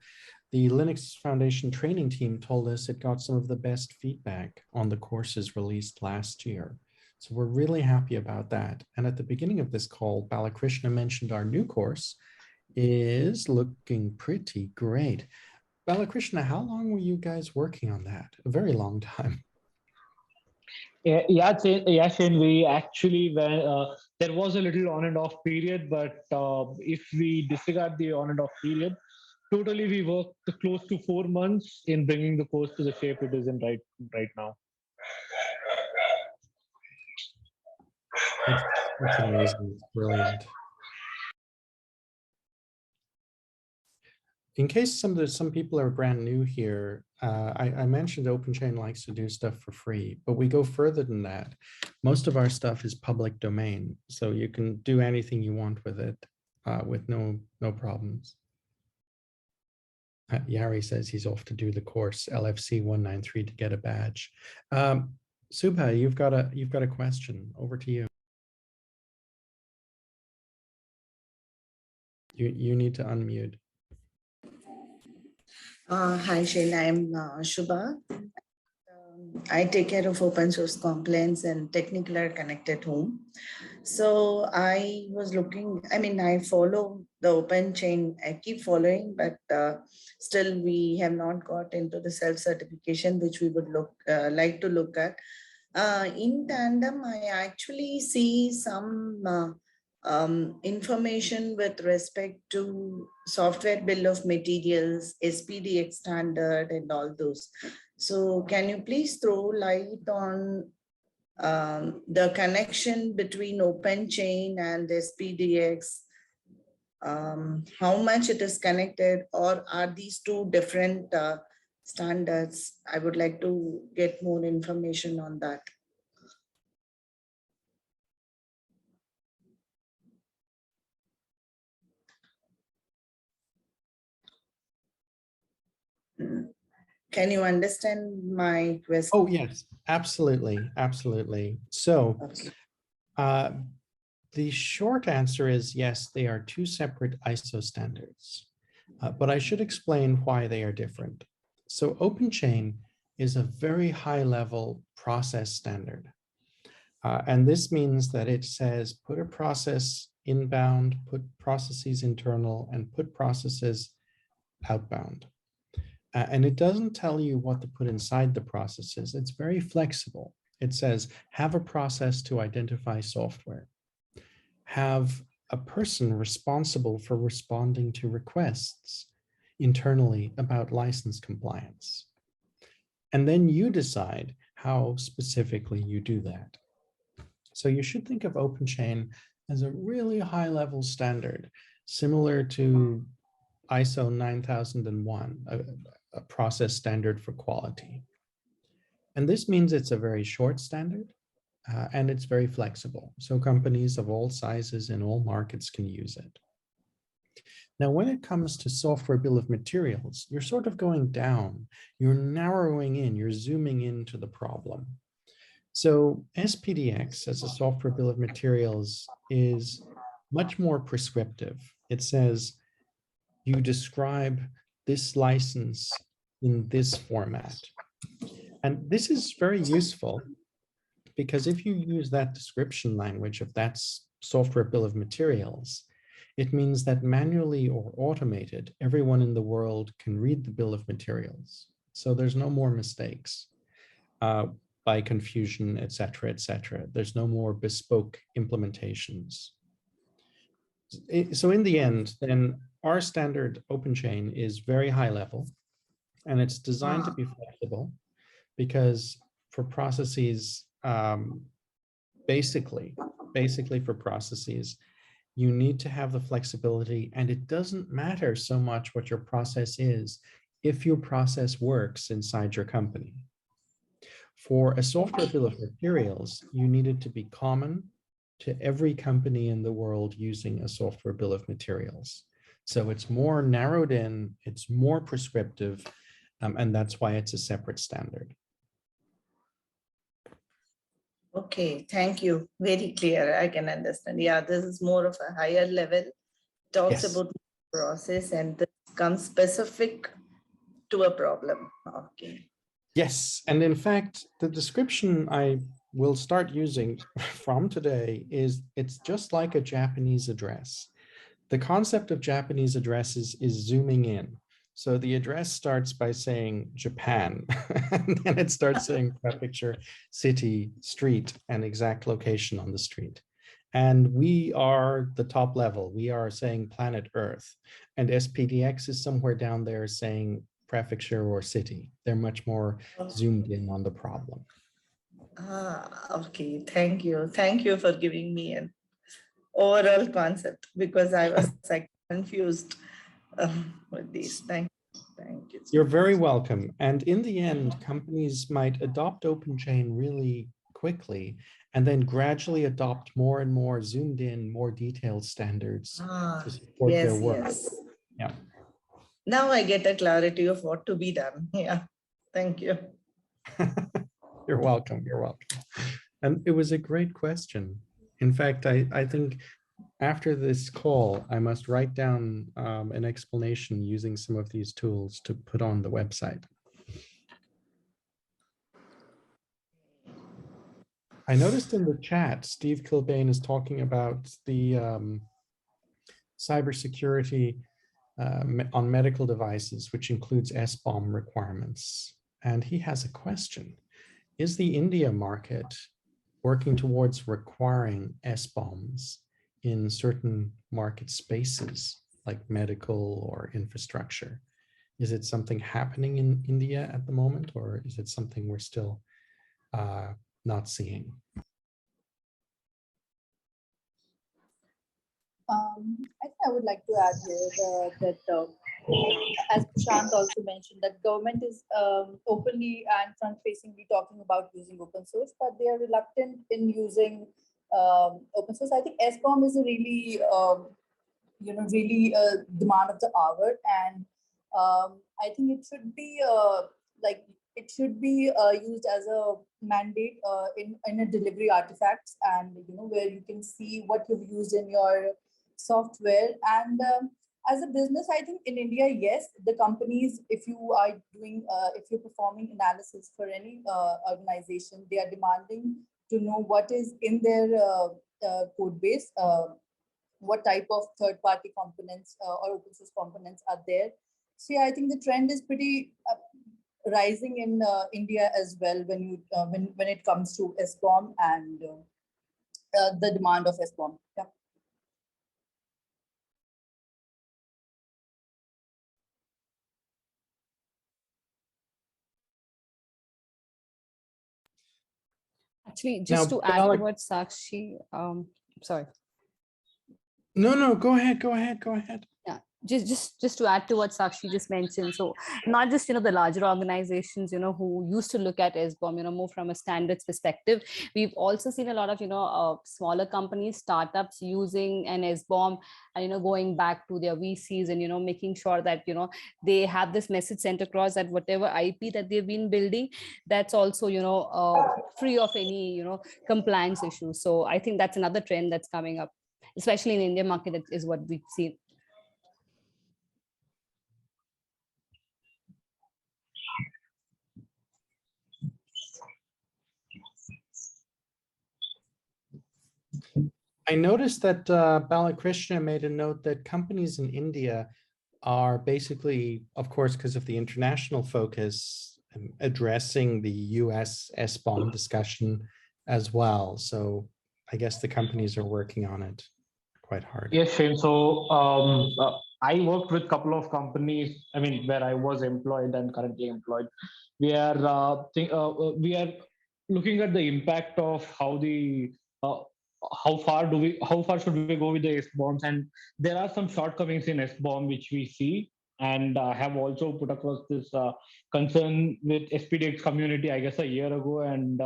The Linux Foundation training team told us it got some of the best feedback on the courses released last year. So we're really happy about that. And at the beginning of this call, Balakrishna mentioned our new course is looking pretty great. Balakrishna, how long were you guys working on that? A very long time. Yeah, Shane, we actually went, there was a little on and off period, but if we disregard the on and off period, totally we worked close to 4 months in bringing the course to the shape it is in right now. It's amazing. It's brilliant. In case some people are brand new here, I mentioned OpenChain likes to do stuff for free, but we go further than that. Most of our stuff is public domain, so you can do anything you want with it with no problems. Yari says he's off to do the course LFC 193 to get a badge. Subha, you've got a question. Over to you. You need to unmute. Hi, Shane. I'm Shubha. I take care of open source compliance and technical connected home. So I was looking, I follow the OpenChain, I keep following, but still we have not got into the self-certification, which we would like to look at. In tandem, I actually see some information with respect to software bill of materials, SPDX standard and all those. So can you please throw light on the connection between OpenChain and SPDX? How much it is connected, or are these two different standards? I would like to get more information on that. Can you understand my question? Oh, yes, absolutely. Absolutely. So the short answer is yes, they are two separate ISO standards, but I should explain why they are different. So OpenChain is a very high level process standard. And this means that it says put a process inbound, put processes internal, and put processes outbound. And it doesn't tell you what to put inside the processes. It's very flexible. It says, have a process to identify software. Have a person responsible for responding to requests internally about license compliance. And then you decide how specifically you do that. So you should think of OpenChain as a really high level standard, similar to ISO 9001, a process standard for quality. And this means it's a very short standard and it's very flexible. So companies of all sizes in all markets can use it. Now, when it comes to software bill of materials, you're sort of going down, you're narrowing in, you're zooming into the problem. So SPDX as a software bill of materials is much more prescriptive. It says you describe this license in this format. And this is very useful because if you use that description language of that software bill of materials, it means that manually or automated, everyone in the world can read the bill of materials. So there's no more mistakes by confusion, et cetera, et cetera. There's no more bespoke implementations. So in the end, then our standard OpenChain is very high level, and it's designed to be flexible because for processes, basically for processes, you need to have the flexibility, and it doesn't matter so much what your process is if your process works inside your company. For a software bill of materials, you need it to be common to every company in the world using a software bill of materials. So it's more narrowed in, it's more prescriptive, and that's why it's a separate standard. Okay, thank you. Very clear. I can understand. Yeah, this is more of a higher level, talks Yes. about process, and this comes specific to a problem. Okay. Yes, and in fact, the description I will start using from today is it's just like a Japanese address. The concept of Japanese addresses is zooming in. So the address starts by saying Japan, and then it starts saying prefecture, city, street, and exact location on the street. And we are the top level. We are saying planet Earth, and SPDX is somewhere down there saying prefecture or city. They're much more zoomed in on the problem. Okay. Thank you. Thank you for giving me an overall concept because I was like confused with these. Thank you. You're very welcome. And in the end, companies might adopt OpenChain really quickly and then gradually adopt more and more zoomed in, more detailed standards to support their Yes, work. yes. Yeah. Now I get a clarity of what to be done. Yeah. Thank you. You're welcome. You're welcome. And it was a great question. In fact, I think after this call, I must write down an explanation using some of these tools to put on the website. I noticed in the chat, Steve Kilbane is talking about the cybersecurity on medical devices, which includes SBOM requirements. And he has a question. Is the India market working towards requiring SBOMs in certain market spaces like medical or infrastructure? Is it something happening in India at the moment, or is it something we're still not seeing? I think I would like to add here that as Prashant also mentioned, that government is openly and front-facingly talking about using open source, but they are reluctant in using open source. I think SBOM is a really, really demand of the hour, and I think it should be used as a mandate in a delivery artifacts, and where you can see what you've used in your software. And as a business, I think in India, yes, the companies, if you are doing, if you're performing analysis for any organization, they are demanding to know what is in their code base, what type of third-party components or open source components are there. So yeah, I think the trend is pretty rising in India as well when you when it comes to SBOM and the demand of SBOM. Yeah. Actually, just Now, to add to Alec, what Sakshi, sorry. No, go ahead, go ahead, go ahead. Yeah, just to add to what Sakshi just mentioned. So not just, the larger organizations, who used to look at SBOM, more from a standards perspective. We've also seen a lot of, smaller companies, startups using an SBOM and, going back to their VCs and, making sure that, they have this message sent across that whatever IP that they've been building, that's also, free of any, compliance issues. So I think that's another trend that's coming up, especially in the Indian market. That is what we've seen. I noticed that Balakrishna made a note that companies in India are basically, of course, because of the international focus, addressing the US SBOM discussion as well. So I guess the companies are working on it quite hard. Yes, Shane. So I worked with a couple of companies, where I was employed and currently employed. We are looking at the impact of how far should we go with the SBOMs, and there are some shortcomings in SBOM which we see, and have also put across this concern with SPDX community, I guess, a year ago, and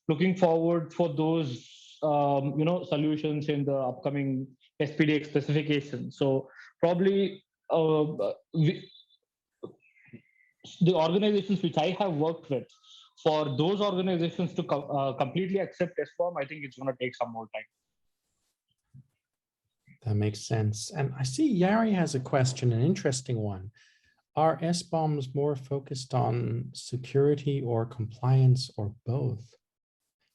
looking forward for those solutions in the upcoming SPDX specification. So probably the organizations which I have worked with for those organizations to completely accept SBOM, I think it's going to take some more time. That makes sense. And I see Yari has a question, an interesting one. Are SBOMs more focused on security or compliance or both?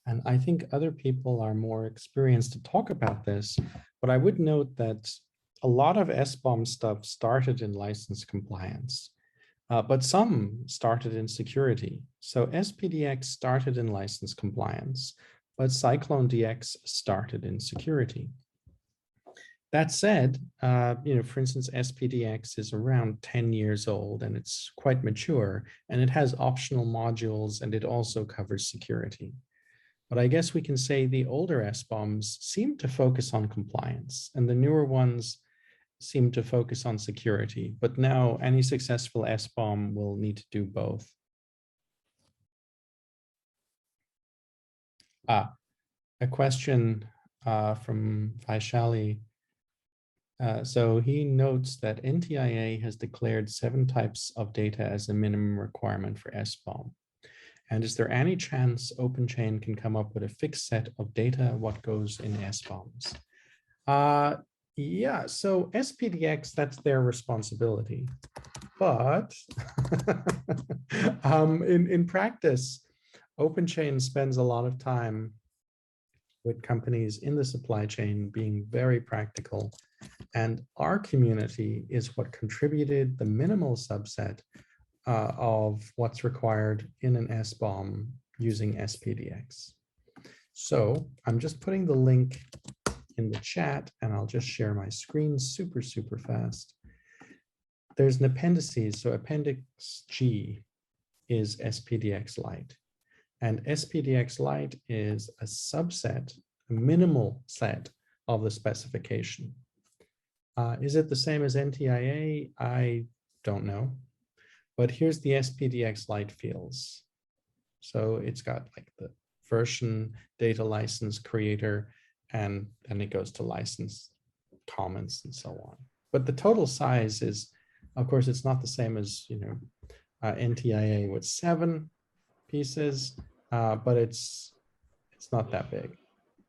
And I think other people are more experienced to talk about this, but I would note that a lot of SBOM stuff started in license compliance, but some started in security. So SPDX started in license compliance, but CycloneDX started in security. That said, for instance, SPDX is around 10 years old and it's quite mature, and it has optional modules, and it also covers security. But I guess we can say the older SBOMs seem to focus on compliance, and the newer ones seem to focus on security. But now any successful SBOM will need to do both. A question from Vaishali. So he notes that NTIA has declared 7 types of data as a minimum requirement for SBOM. And is there any chance OpenChain can come up with a fixed set of data, what goes in SBOMs? Yeah, so SPDX, that's their responsibility. But in practice, OpenChain spends a lot of time with companies in the supply chain being very practical. And our community is what contributed the minimal subset of what's required in an SBOM using SPDX. So I'm just putting the link in the chat, and I'll just share my screen super fast. There's an appendices, so Appendix G is SPDX Lite. And SPDX Lite is a subset, a minimal set of the specification. Is it the same as NTIA? I don't know. But here's the SPDX Lite fields. So it's got like the version, data license, creator, and then it goes to license, comments, and so on. But the total size is, of course, it's not the same as NTIA with 7 pieces, but it's not that big.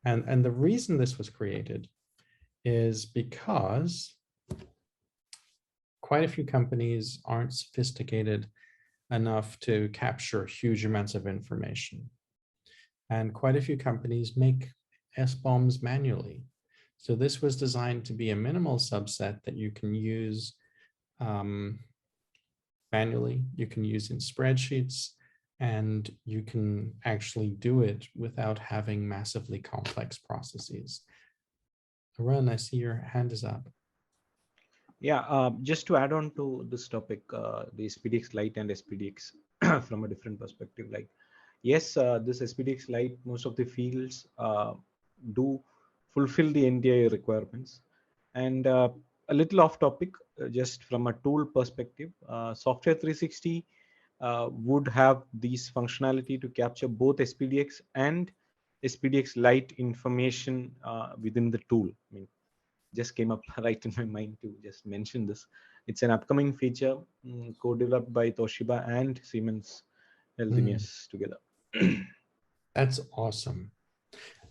And the reason this was created is because quite a few companies aren't sophisticated enough to capture huge amounts of information. And quite a few companies make SBOMs manually. So this was designed to be a minimal subset that you can use manually, you can use in spreadsheets, and you can actually do it without having massively complex processes. Arun, I see your hand is up. Yeah, just to add on to this topic, the SPDX Lite and SPDX from a different perspective, like, yes, this SPDX Lite, most of the fields do fulfill the NDI requirements. And a little off topic, just from a tool perspective, Software 360 would have these functionality to capture both SPDX and SPDX Lite information within the tool. I mean, just came up right in my mind to just mention this. It's an upcoming feature co-developed by Toshiba and Siemens Healthineers together. That's awesome.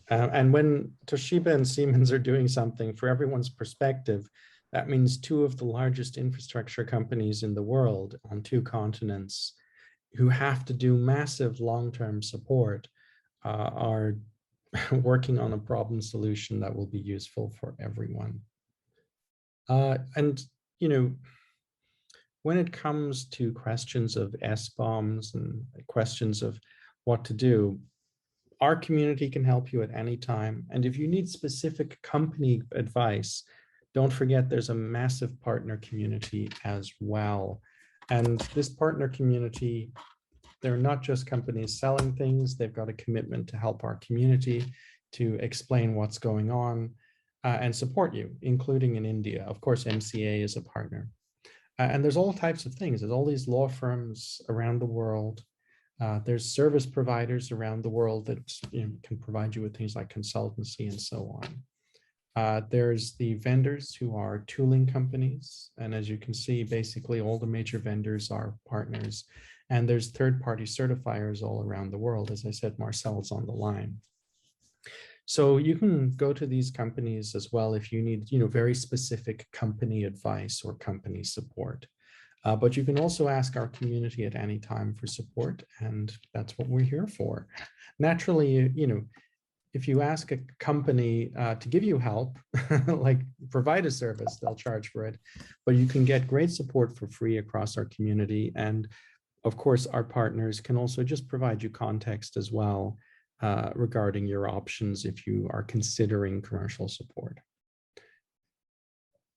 And when Toshiba and Siemens are doing something, for everyone's perspective, that means 2 of the largest infrastructure companies in the world on 2 continents who have to do massive long-term support are working on a problem solution that will be useful for everyone. And, when it comes to questions of SBOMs and questions of what to do, our community can help you at any time. And if you need specific company advice, don't forget there's a massive partner community as well. And this partner community, they're not just companies selling things, they've got a commitment to help our community, to explain what's going on and support you, including in India. Of course, MCA is a partner. And there's all types of things. There's all these law firms around the world. There's service providers around the world that can provide you with things like consultancy and so on. There's the vendors who are tooling companies. And as you can see, basically all the major vendors are partners. And there's third-party certifiers all around the world. As I said, Marcel's on the line. So you can go to these companies as well if you need, very specific company advice or company support. But you can also ask our community at any time for support, and that's what we're here for. Naturally, if you ask a company to give you help, like provide a service, they'll charge for it, but you can get great support for free across our community. And of course, our partners can also just provide you context as well regarding your options if you are considering commercial support.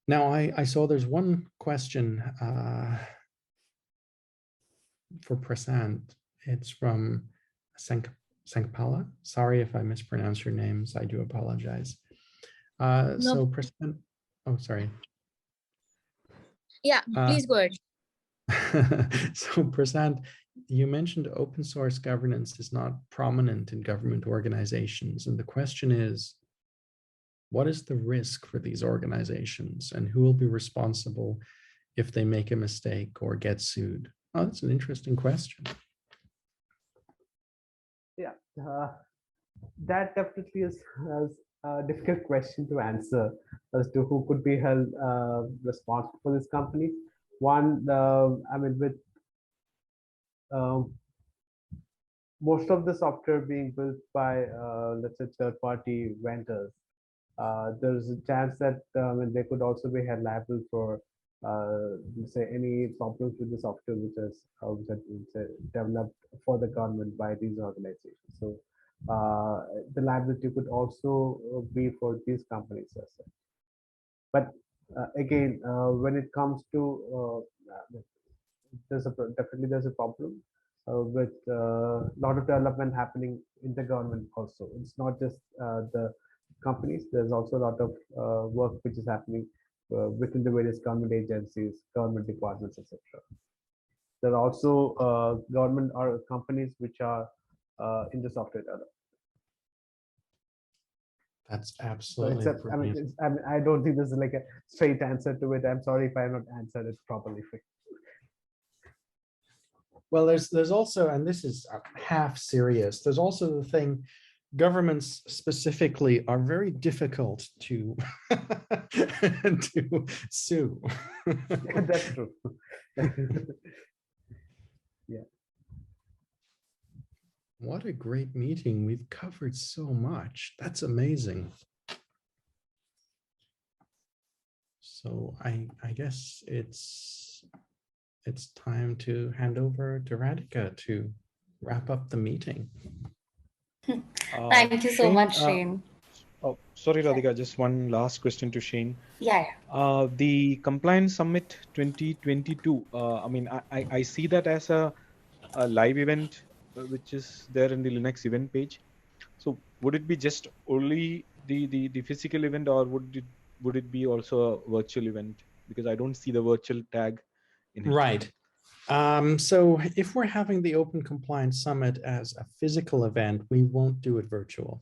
Now, I saw there's one question for Prasant. It's from Sankpala. Sorry if I mispronounce your names. I do apologize. No. So Prasant, oh, sorry. Yeah, please go ahead. So Prasant, you mentioned open source governance is not prominent in government organizations. And the question is, what is the risk for these organizations and who will be responsible if they make a mistake or get sued? Oh, that's an interesting question. Yeah, that definitely is a difficult question to answer as to who could be held responsible for this company. One, I mean, with most of the software being built by, let's say, third-party vendors, there's a chance that they could also be held liable for, let's say, any problems with the software which is developed for the government by these organizations. So the liability could also be for these companies as well. But again, when it comes to definitely there's a problem with a lot of development happening in the government also. It's not just the companies. There's also a lot of work which is happening within the various government agencies, government departments, etc. There are also government or companies which are in the software development. That's absolutely. So I don't think there's like a straight answer to it. I'm sorry if I have not answered it properly. Well, there's also, and this is half serious, there's also the thing, governments specifically are very difficult to to sue. Yeah, that's true. Yeah. What a great meeting. We've covered so much. That's amazing. So I guess it's time to hand over to Radhika to wrap up the meeting. Thank you so much, Shane. Oh, sorry, Radhika, just one last question to Shane. Yeah. The Compliance Summit 2022, I mean, I see that as a live event, which is there in the Linux event page. So would it be just only the physical event, or would it be also a virtual event? Because I don't see the virtual tag in it. Right. So if we're having the Open Compliance Summit as a physical event, we won't do it virtual.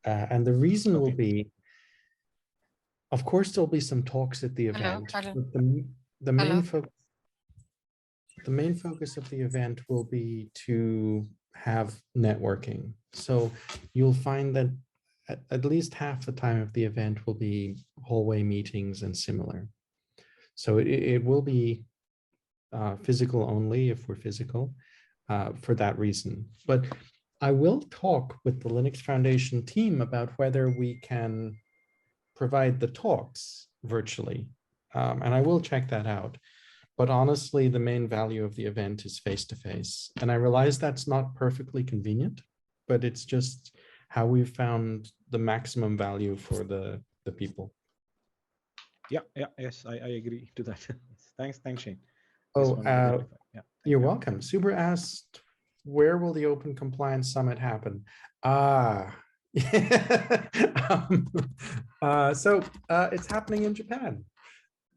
And the reason will be, of course, there'll be some talks at the event. Hello. But the main focus of the event will be to have networking. So you'll find that at least half the time of the event will be hallway meetings and similar. So it will be physical only if we're physical for that reason. But I will talk with the Linux Foundation team about whether we can provide the talks virtually. And I will check that out. But honestly, the main value of the event is face-to-face. And I realize that's not perfectly convenient, but it's just how we've found the maximum value for the people. Yes, I agree to that. Thanks, Shane. Oh, yeah. You're welcome. Suber asked, where will the Open Compliance Summit happen? So it's happening in Japan.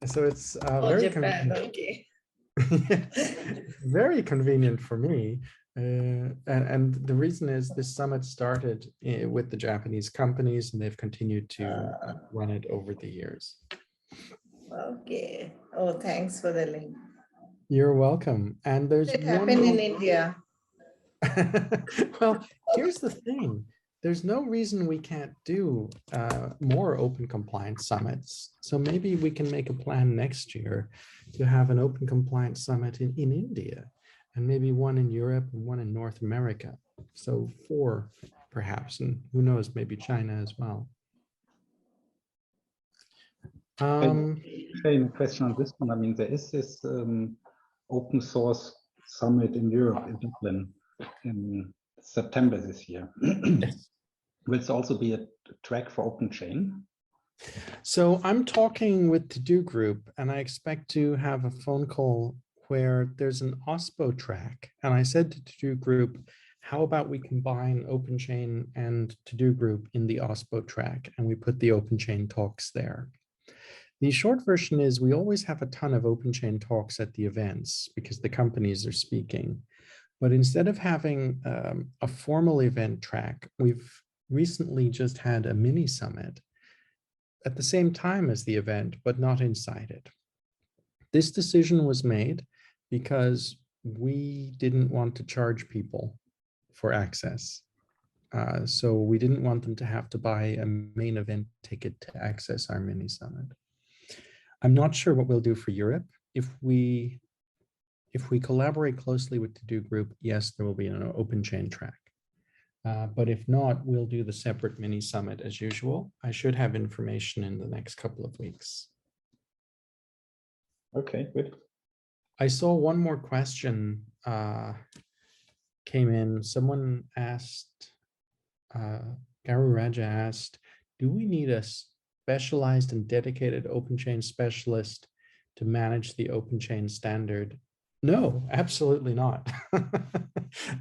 So it's very Japan, convenient. okay. Very convenient for me. And the reason is this summit started with the Japanese companies, and they've continued to run it over the years. Okay. Oh, thanks for the link. You're welcome. And there's It one happened in more. India. Well, here's the thing. There's no reason we can't do more open compliance summits. So maybe we can make a plan next year to have an open compliance summit in India, and maybe one in Europe and one in North America. So 4 perhaps, and who knows, maybe China as well. Shane, question on this one. I mean, there is this open source summit in Europe, in Dublin, in September this year. Yes. Will it also be a track for OpenChain? So I'm talking with To-Do Group, and I expect to have a phone call where there's an OSPO track. And I said to To-Do Group, how about we combine OpenChain and To-Do Group in the OSPO track, and we put the OpenChain talks there. The short version is we always have a ton of OpenChain talks at the events because the companies are speaking. But instead of having a formal event track, we've recently just had a mini summit at the same time as the event, but not inside it. This decision was made because we didn't want to charge people for access. So we didn't want them to have to buy a main event ticket to access our mini summit. I'm not sure what we'll do for Europe. If we collaborate closely with To-Do Group, yes, there will be an OpenChain track. But if not, we'll do the separate mini summit as usual. I should have information in the next couple of weeks. Okay, good. I saw one more question came in. Someone asked, Garu Raja asked, do we need a specialized and dedicated OpenChain specialist to manage the OpenChain standard? No, absolutely not.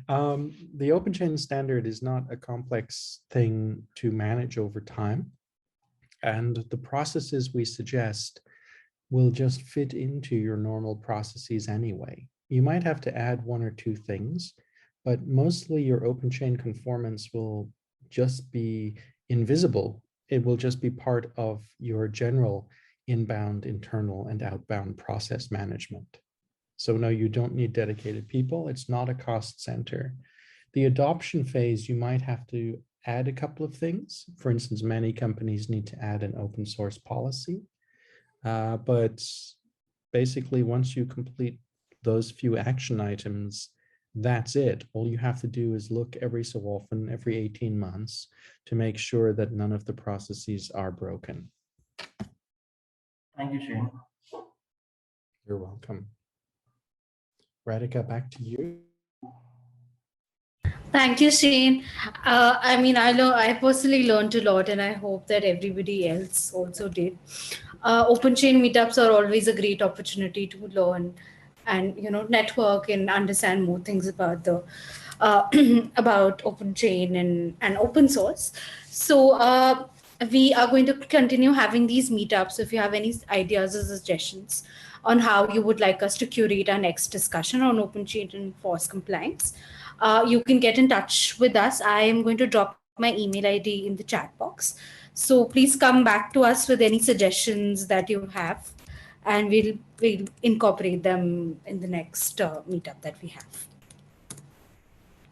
The OpenChain standard is not a complex thing to manage over time. And the processes we suggest will just fit into your normal processes anyway. You might have to add 1 or 2 things, but mostly your OpenChain conformance will just be invisible. It will just be part of your general inbound, internal, and outbound process management. So no, you don't need dedicated people. It's not a cost center. The adoption phase, you might have to add a couple of things. For instance, many companies need to add an open source policy. But basically, once you complete those few action items, that's it. All you have to do is look every so often, every 18 months, to make sure that none of the processes are broken. Thank you, Shane. You're welcome. Radhika, back to you. Thank you, Shane. I mean, I personally learned a lot, and I hope that everybody else also did. OpenChain meetups are always a great opportunity to learn and network and understand more things about the about OpenChain and open source. So we are going to continue having these meetups. If you have any ideas or suggestions on how you would like us to curate our next discussion on OpenChain and force compliance, you can get in touch with us. I am going to drop my email ID in the chat box. So please come back to us with any suggestions that you have, and we'll incorporate them in the next meetup that we have.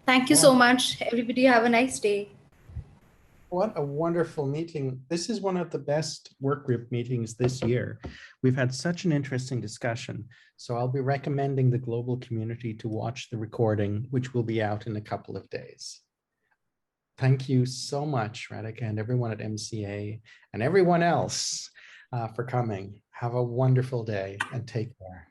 Thank you so much. Everybody have a nice day. What a wonderful meeting. This is one of the best work group meetings this year. We've had such an interesting discussion. So I'll be recommending the global community to watch the recording, which will be out in a couple of days. Thank you so much, Radhika, and everyone at MCA and everyone else for coming. Have a wonderful day and take care.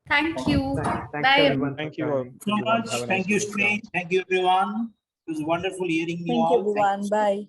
Thank you. Thanks Bye. everyone. Thank you So much. Thank you, Shane. Thank you, everyone. It was wonderful hearing you Thank all. you, everyone. Bye.